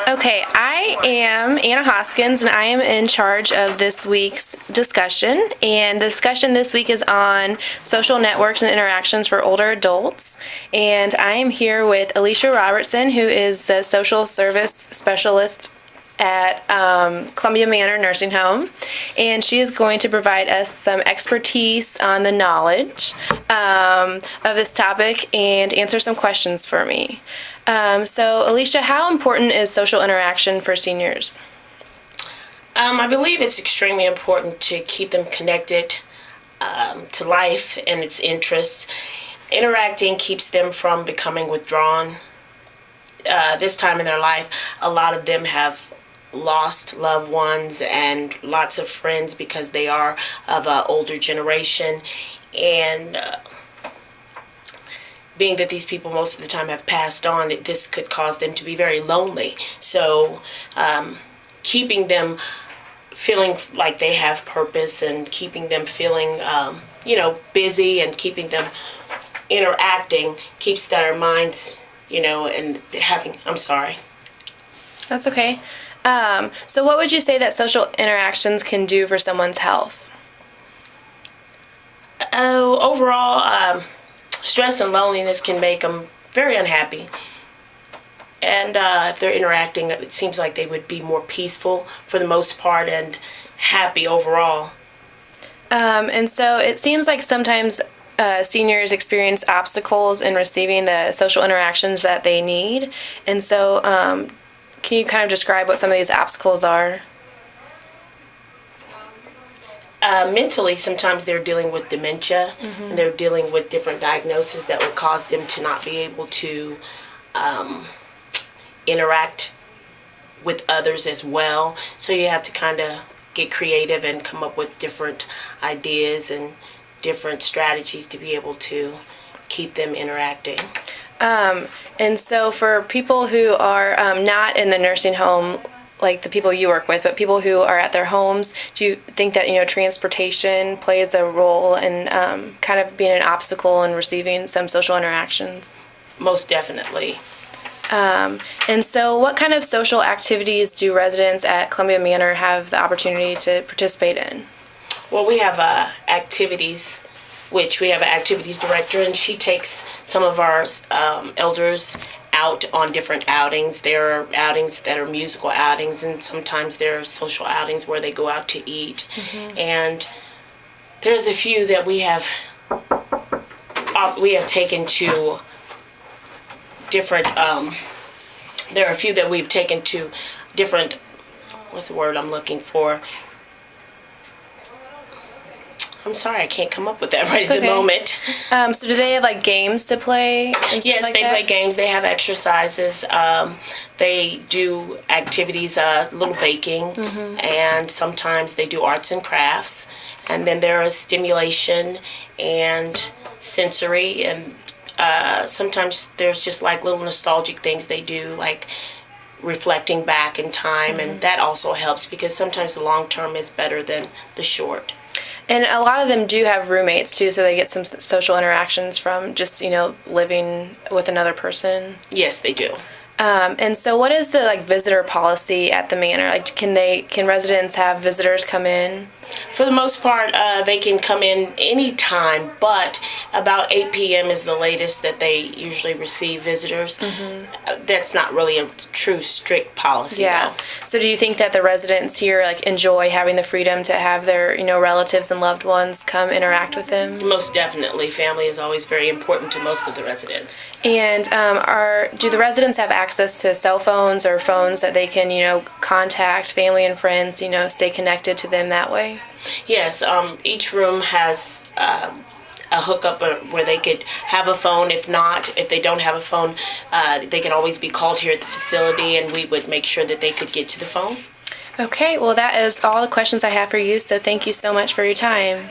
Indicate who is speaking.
Speaker 1: Okay, I am Anna Hoskins, and I am in charge of this week's discussion. And the discussion this week is on social networks and interactions for older adults. And I am here with Alicia Robertson, who is the social service specialist at Columbia Manor Nursing Home, and she is going to provide us some expertise on the knowledge of this topic and answer some questions for me. So, Alicia, how important is social interaction for seniors?
Speaker 2: I believe it's extremely important to keep them connected to life and its interests. Interacting keeps them from becoming withdrawn. This time in their life, a lot of them have lost loved ones and lots of friends because they are of an older generation, and being that these people most of the time have passed on, this could cause them to be very lonely. So keeping them feeling like they have purpose and keeping them feeling busy and keeping them interacting keeps their minds and having, I'm sorry.
Speaker 1: That's okay. So what would you say that social interactions can do for someone's health?
Speaker 2: Overall, stress and loneliness can make them very unhappy. And if they're interacting, it seems like they would be more peaceful for the most part and happy overall.
Speaker 1: And so it seems like sometimes seniors experience obstacles in receiving the social interactions that they need. And so can you kind of describe what some of these obstacles are?
Speaker 2: Mentally, sometimes they're dealing with dementia, and they're dealing with different diagnoses that would cause them to not be able to interact with others as well. So you have to kind of get creative and come up with different ideas and different strategies to be able to keep them interacting.
Speaker 1: And so for people who are not in the nursing home, like the people you work with, but people who are at their homes, do you think that, transportation plays a role in kind of being an obstacle in receiving some social interactions?
Speaker 2: Most definitely.
Speaker 1: And so what kind of social activities do residents at Columbia Manor have the opportunity to participate in?
Speaker 2: Well, we have activities, which we have an activities director, and she takes some of our elders out on different outings. There are outings that are musical outings, and sometimes there are social outings where they go out to eat. And there's a few that we have taken to different. There are a few that we've taken to different. What's the word I'm looking for? I'm sorry, I can't come up with that right at the moment.
Speaker 1: So do they have like games to play?
Speaker 2: Yes, they play games. They have exercises. They do activities, little baking, and sometimes they do arts and crafts. And then there is stimulation and sensory, and sometimes there's just like little nostalgic things they do, like reflecting back in time, and that also helps because sometimes the long term is better than the short.
Speaker 1: And a lot of them do have roommates too, so they get some social interactions from just, living with another person.
Speaker 2: Yes, they do.
Speaker 1: And so what is the visitor policy at the manor? Like, can residents have visitors come in?
Speaker 2: For the most part, they can come in any time, but about 8 p.m. is the latest that they usually receive visitors. That's not really a true strict policy.
Speaker 1: Yeah.
Speaker 2: Though.
Speaker 1: So do you think that the residents here enjoy having the freedom to have their relatives and loved ones come interact with them?
Speaker 2: Most definitely. Family is always very important to most of the residents.
Speaker 1: And do the residents have access to cell phones or phones that they can contact family and friends, stay connected to them that way?
Speaker 2: Yes, each room has a hookup where they could have a phone. If they don't have a phone, they can always be called here at the facility, and we would make sure that they could get to the phone.
Speaker 1: Okay, well, that is all the questions I have for you, so thank you so much for your time.